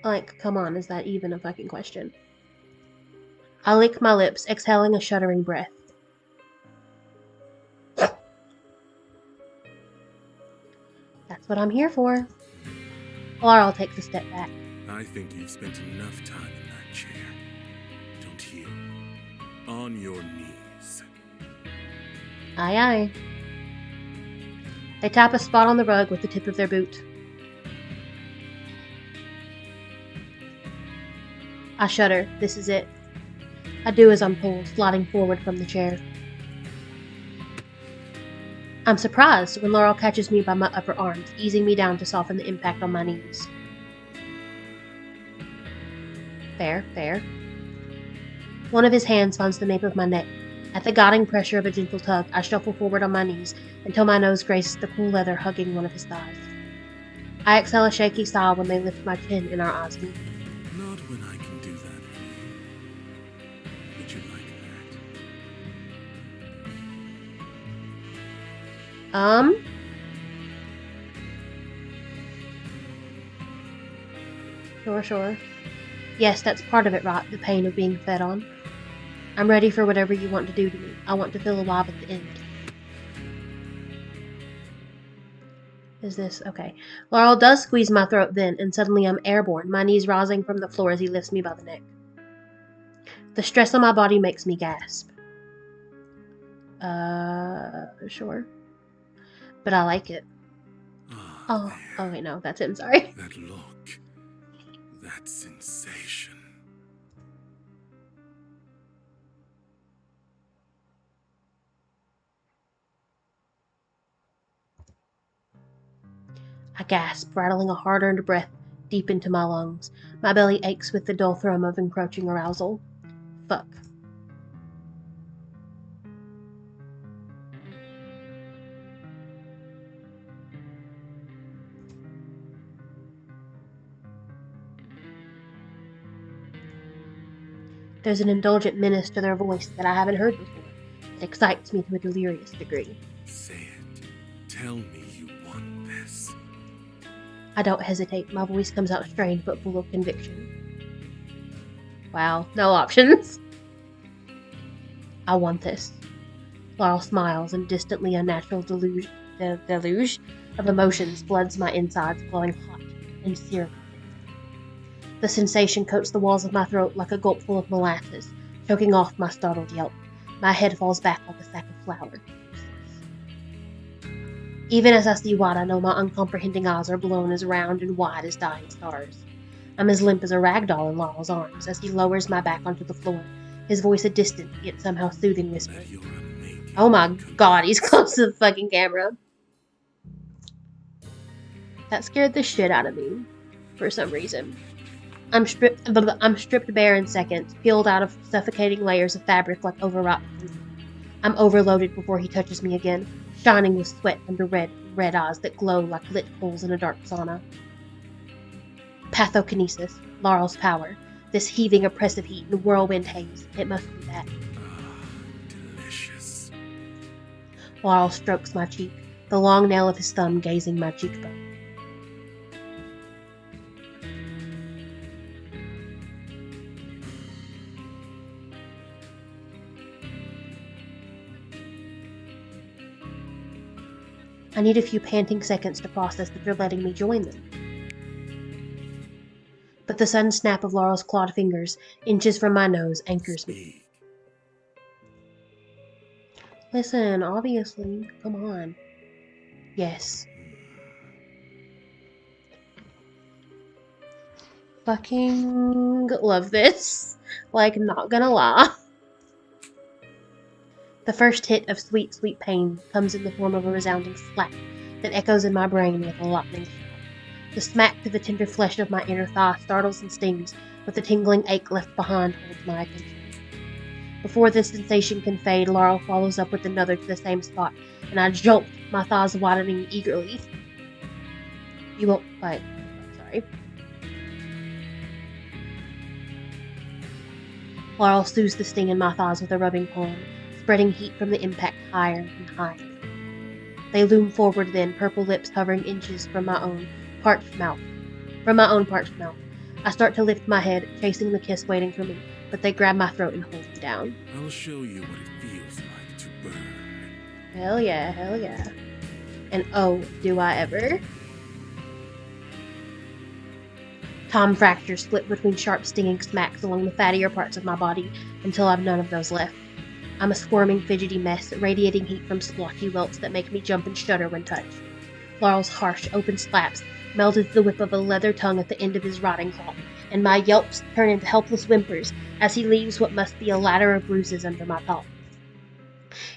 Like, come on, is that even a fucking question? I lick my lips, exhaling a shuddering breath. That's what I'm here for. Laurel takes a step back. I think you've spent enough time in that chair. Don't you? On your knees. Aye, aye. They tap a spot on the rug with the tip of their boot. I shudder. This is it. I do as I'm told, sliding forward from the chair. I'm surprised when Laurel catches me by my upper arms, easing me down to soften the impact on my knees. Fair, fair. One of his hands finds the nape of my neck. At the guiding pressure of a gentle tug, I shuffle forward on my knees until my nose grazes the cool leather hugging one of his thighs. I exhale a shaky sigh when they lift my chin and our eyes meet. Not when I can do that for you. Would you like that? Sure. Yes, that's part of it, right? The pain of being fed on. I'm ready for whatever you want to do to me. I want to feel alive at the end. Is this okay? Laurel does squeeze my throat then, and suddenly I'm airborne, my knees rising from the floor as he lifts me by the neck. The stress on my body makes me gasp. Sure. But I like it. Oh wait, no, that's him, sorry. That look. That sensation. I gasp, rattling a hard-earned breath deep into my lungs. My belly aches with the dull thrum of encroaching arousal. Fuck. There's an indulgent menace to their voice that I haven't heard before. It excites me to a delirious degree. Say it. Tell me you want this. I don't hesitate. My voice comes out strained but full of conviction. Wow, no options. I want this. Laurel smiles, and distantly unnatural deluge of emotions floods my insides, glowing hot and searing. The sensation coats the walls of my throat like a gulpful of molasses, choking off my startled yelp. My head falls back like a sack of flour. Even as I see wide, I know my uncomprehending eyes are blown as round and wide as dying stars. I'm as limp as a rag doll in Laurel's arms as he lowers my back onto the floor, his voice a distant yet somehow soothing whisper. Oh my god, he's close to the fucking camera. That scared the shit out of me, for some reason. I'm stripped bare in seconds, peeled out of suffocating layers of fabric like overwrought food. I'm overloaded before he touches me again, shining with sweat under red eyes that glow like lit coals in a dark sauna. Pathokinesis, Laurel's power, this heaving oppressive heat and whirlwind haze, it must be that. Delicious. Laurel strokes my cheek, the long nail of his thumb gazing my cheekbone. I need a few panting seconds to process that you're letting me join them. But the sudden snap of Laurel's clawed fingers, inches from my nose, anchors me. Listen, obviously. Come on. Yes. Fucking love this. Like, not gonna lie. The first hit of sweet, sweet pain comes in the form of a resounding slap that echoes in my brain with a lightning strike. The smack to the tender flesh of my inner thigh startles and stings, but the tingling ache left behind holds my attention. Before this sensation can fade, Laurel follows up with another to the same spot, and I jolt, my thighs widening eagerly. You won't fight. Sorry. Laurel soothes the sting in my thighs with a rubbing palm, spreading heat from the impact higher and higher. They loom forward then, purple lips hovering inches from my own parched mouth. I start to lift my head, chasing the kiss waiting for me, but they grab my throat and hold me down. I'll show you what it feels like to burn. Hell yeah, hell yeah. And oh, do I ever? Tom fractures split between sharp stinging smacks along the fattier parts of my body until I've none of those left. I'm a squirming, fidgety mess, radiating heat from splotchy welts that make me jump and shudder when touched. Laurel's harsh, open slaps melted the whip of a leather tongue at the end of his rotting claw, and my yelps turn into helpless whimpers as he leaves what must be a ladder of bruises under my paw.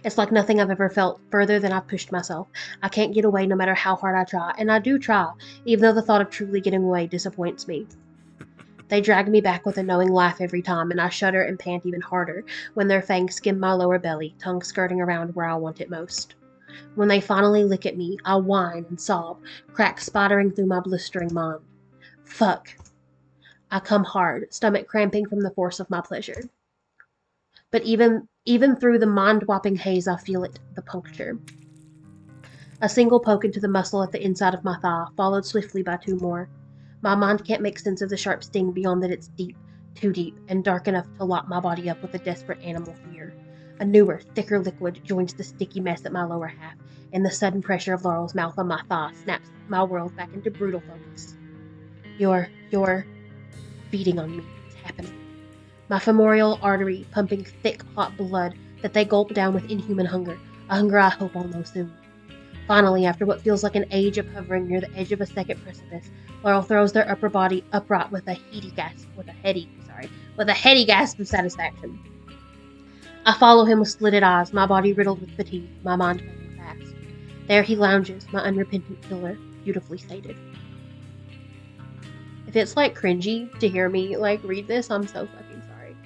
It's like nothing I've ever felt further than I've pushed myself. I can't get away no matter how hard I try, and I do try, even though the thought of truly getting away disappoints me. They drag me back with a knowing laugh every time, and I shudder and pant even harder when their fangs skim my lower belly, tongue skirting around where I want it most. When they finally lick at me, I whine and sob, cracks spattering through my blistering mind. Fuck. I come hard, stomach cramping from the force of my pleasure. But even through the mind-whopping haze, I feel it, the puncture. A single poke into the muscle at the inside of my thigh, followed swiftly by two more. My mind can't make sense of the sharp sting beyond that it's deep, too deep, and dark enough to lock my body up with a desperate animal fear. A newer, thicker liquid joins the sticky mess at my lower half, and the sudden pressure of Laurel's mouth on my thigh snaps my world back into brutal focus. You're beating on me. It's happening. My femoral artery pumping thick, hot blood that they gulp down with inhuman hunger, a hunger I hope I'll know soon. Finally, after what feels like an age of hovering near the edge of a second precipice, Laurel throws their upper body upright with a heady gasp of satisfaction. I follow him with slitted eyes, my body riddled with fatigue, my mind going fast. There he lounges, my unrepentant killer, beautifully sated. If it's cringy to hear me read this, I'm so fucking sorry.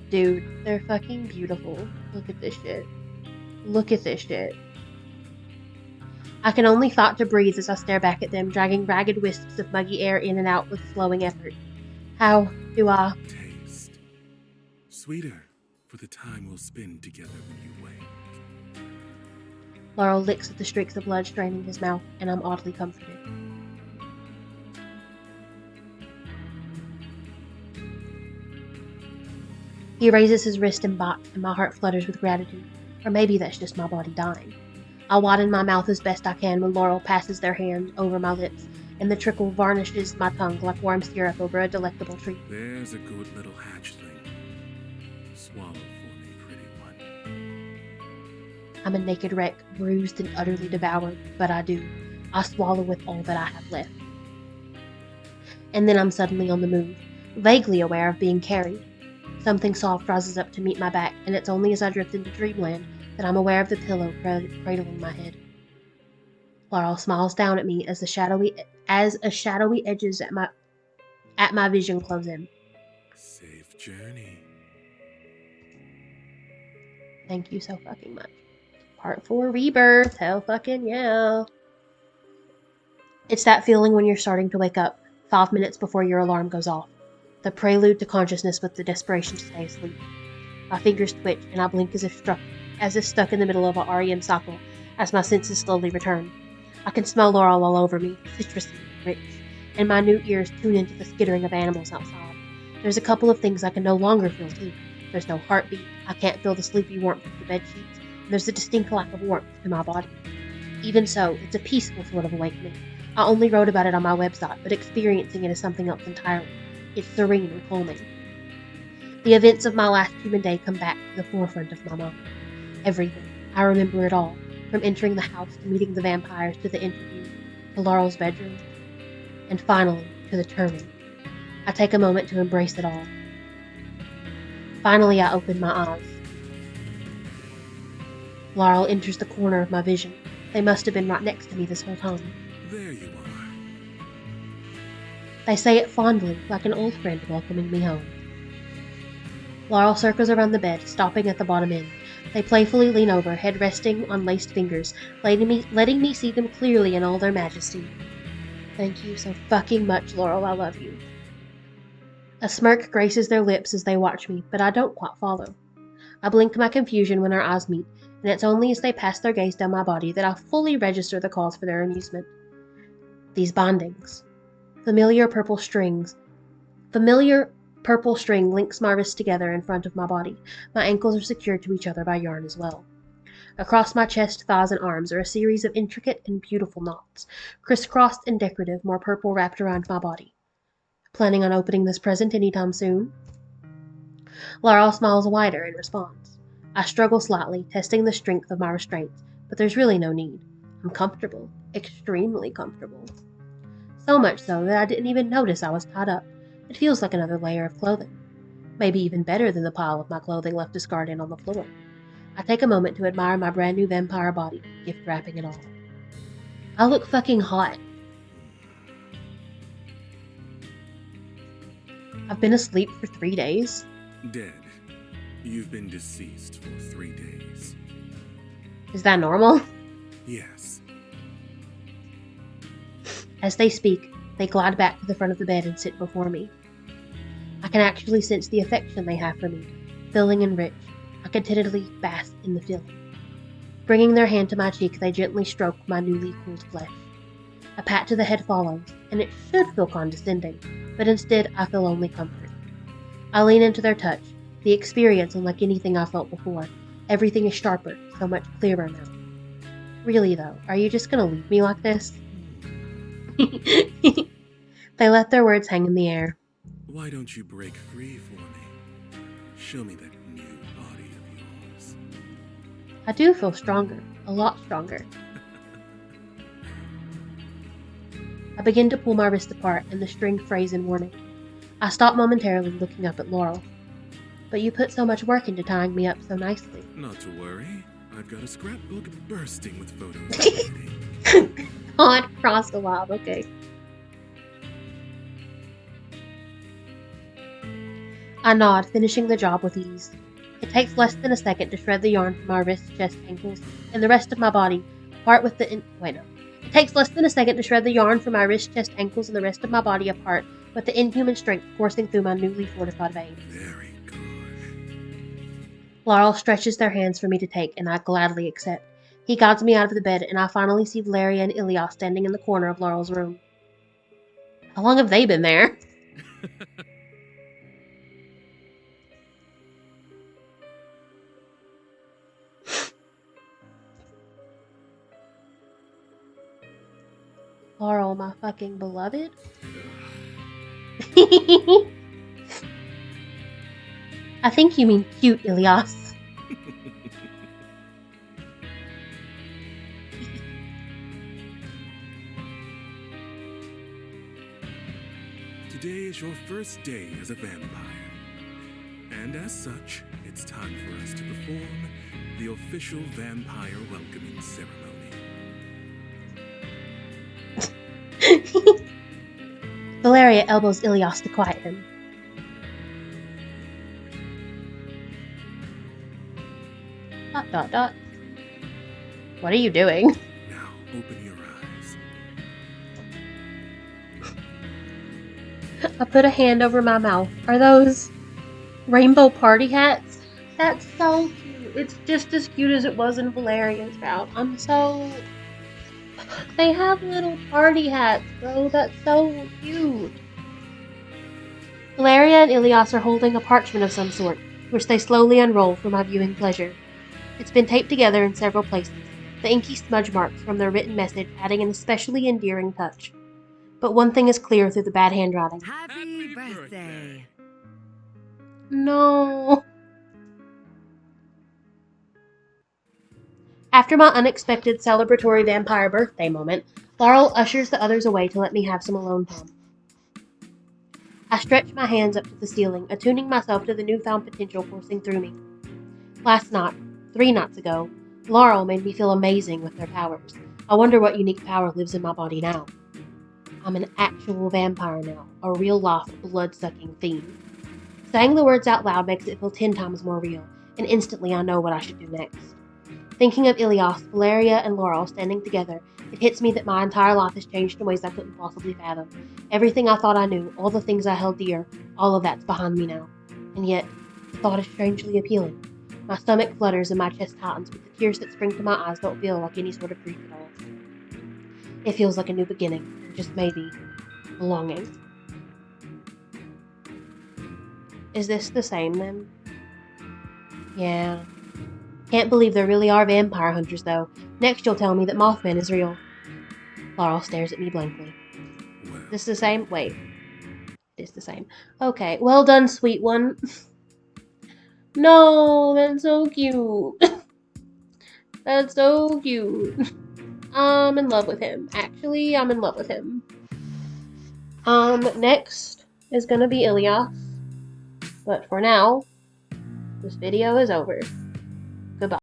Dude, they're fucking beautiful. Look at this shit. Look at this shit. I can only fight to breathe as I stare back at them, dragging ragged wisps of muggy air in and out with slowing effort. How do I... Taste. Sweeter for the time we'll spend together when you wake. Laurel licks at the streaks of blood straining his mouth, and I'm oddly comforted. He raises his wrist and bites, and my heart flutters with gratitude. Or maybe that's just my body dying. I widen my mouth as best I can when Laurel passes their hand over my lips, and the trickle varnishes my tongue like warm syrup over a delectable treat. There's a good little hatchling. Swallow for me, pretty one. I'm a naked wreck, bruised and utterly devoured, but I do. I swallow with all that I have left. And then I'm suddenly on the move, vaguely aware of being carried. Something soft rises up to meet my back, and it's only as I drift into dreamland that I'm aware of the pillow cradling my head. Laurel smiles down at me as a shadowy edges at my vision close in. Safe journey. Thank you so fucking much. Part 4 rebirth. Hell fucking yeah. It's that feeling when you're starting to wake up, 5 minutes before your alarm goes off. The prelude to consciousness with the desperation to stay asleep. My fingers twitch, and I blink as if stuck in the middle of a REM cycle as my senses slowly return. I can smell Laurel all over me, citrusy and rich, and my new ears tune into the skittering of animals outside. There's a couple of things I can no longer feel too. There's no heartbeat, I can't feel the sleepy warmth of the bed sheets, and there's a distinct lack of warmth to my body. Even so, it's a peaceful sort of awakening. I only wrote about it on my website, but experiencing it is something else entirely. It's serene and calming. The events of my last human day come back to the forefront of my mind. Everything. I remember it all, from entering the house to meeting the vampires to the interview, to Laurel's bedroom, and finally to the turning. I take a moment to embrace it all. Finally, I open my eyes. Laurel enters the corner of my vision, They must have been right next to me this whole time. There you are. They say it fondly, like an old friend welcoming me home. Laurel circles around the bed, stopping at the bottom end. They playfully lean over, head resting on laced fingers, letting me see them clearly in all their majesty. Thank you so fucking much, Laurel. I love you. A smirk graces their lips as they watch me, but I don't quite follow. I blink my confusion when our eyes meet, and it's only as they pass their gaze down my body that I fully register the cause for their amusement. These bindings. Familiar purple string links my wrists together in front of my body. My ankles are secured to each other by yarn as well. Across my chest, thighs, and arms are a series of intricate and beautiful knots, crisscrossed and decorative, more purple wrapped around my body. Planning on opening this present anytime soon? Laurel smiles wider in response. I struggle slightly, testing the strength of my restraints, but there's really no need. I'm comfortable. Extremely comfortable. So much so that I didn't even notice I was tied up. It feels like another layer of clothing. Maybe even better than the pile of my clothing left discarded on the floor. I take a moment to admire my brand new vampire body, gift wrapping and all. I look fucking hot. I've been asleep for 3 days. Dead. You've been deceased for 3 days. Is that normal? Yes. As they speak, they glide back to the front of the bed and sit before me. I can actually sense the affection they have for me, filling and rich. I contentedly bask in the feeling. Bringing their hand to my cheek, they gently stroke my newly cooled flesh. A pat to the head follows, and it should feel condescending, but instead I feel only comfort. I lean into their touch, the experience unlike anything I felt before. Everything is sharper, so much clearer now. Really though, are you just gonna leave me like this? They let their words hang in the air. Why don't you break free for me? Show me that new body of yours. I do feel stronger, a lot stronger. I begin to pull my wrist apart and the string frays in warning. I stop momentarily, looking up at Laurel. But you put so much work into tying me up so nicely. Not to worry. I've got a scrapbook bursting with photos. God, crossed a while, okay. I nod, finishing the job with ease. It takes less than a second to shred the yarn from my wrists, chest, ankles, and the rest of my body, apart with the It takes less than a second to shred the yarn from my wrist, chest, ankles, and the rest of my body apart, with the inhuman strength coursing through my newly fortified veins. Very good. Laurel stretches their hands for me to take, and I gladly accept. He guides me out of the bed, and I finally see Valeria and Ilias standing in the corner of Laurel's room. How long have they been there? Laurel, my fucking beloved? I think you mean cute, Ilias. Today is your first day as a vampire. And as such, it's time for us to perform the official vampire welcoming ceremony. Valeria elbows Ilias to quiet him. ... What are you doing? Now, open your eyes. I put a hand over my mouth. Are those rainbow party hats? That's so cute. It's just as cute as it was in Valeria's house. They have little party hats, bro. That's so cute. Valeria and Ilias are holding a parchment of some sort, which they slowly unroll for my viewing pleasure. It's been taped together in several places, the inky smudge marks from their written message adding an especially endearing touch. But one thing is clear through the bad handwriting. Happy birthday. No. After my unexpected celebratory vampire birthday moment, Laurel ushers the others away to let me have some alone time. I stretch my hands up to the ceiling, attuning myself to the newfound potential coursing through me. Last night, 3 nights ago, Laurel made me feel amazing with their powers. I wonder what unique power lives in my body now. I'm an actual vampire now, a real-life, blood-sucking fiend. Saying the words out loud makes it feel 10 times more real, and instantly I know what I should do next. Thinking of Ilias, Valeria, and Laurel standing together, it hits me that my entire life has changed in ways I couldn't possibly fathom. Everything I thought I knew, all the things I held dear, all of that's behind me now. And yet, the thought is strangely appealing. My stomach flutters and my chest tightens, but the tears that spring to my eyes don't feel like any sort of grief at all. It feels like a new beginning, and just maybe, belonging. Is this the same then? Yeah. Can't believe there really are vampire hunters, though. Next you'll tell me that Mothman is real. Laurel stares at me blankly. Well, This the same? Wait. It's the same. Okay, well done, sweet one. No, that's so cute. That's so cute. I'm in love with him. Actually, I'm in love with him. Next is gonna be Ilias. But for now, this video is over. Goodbye.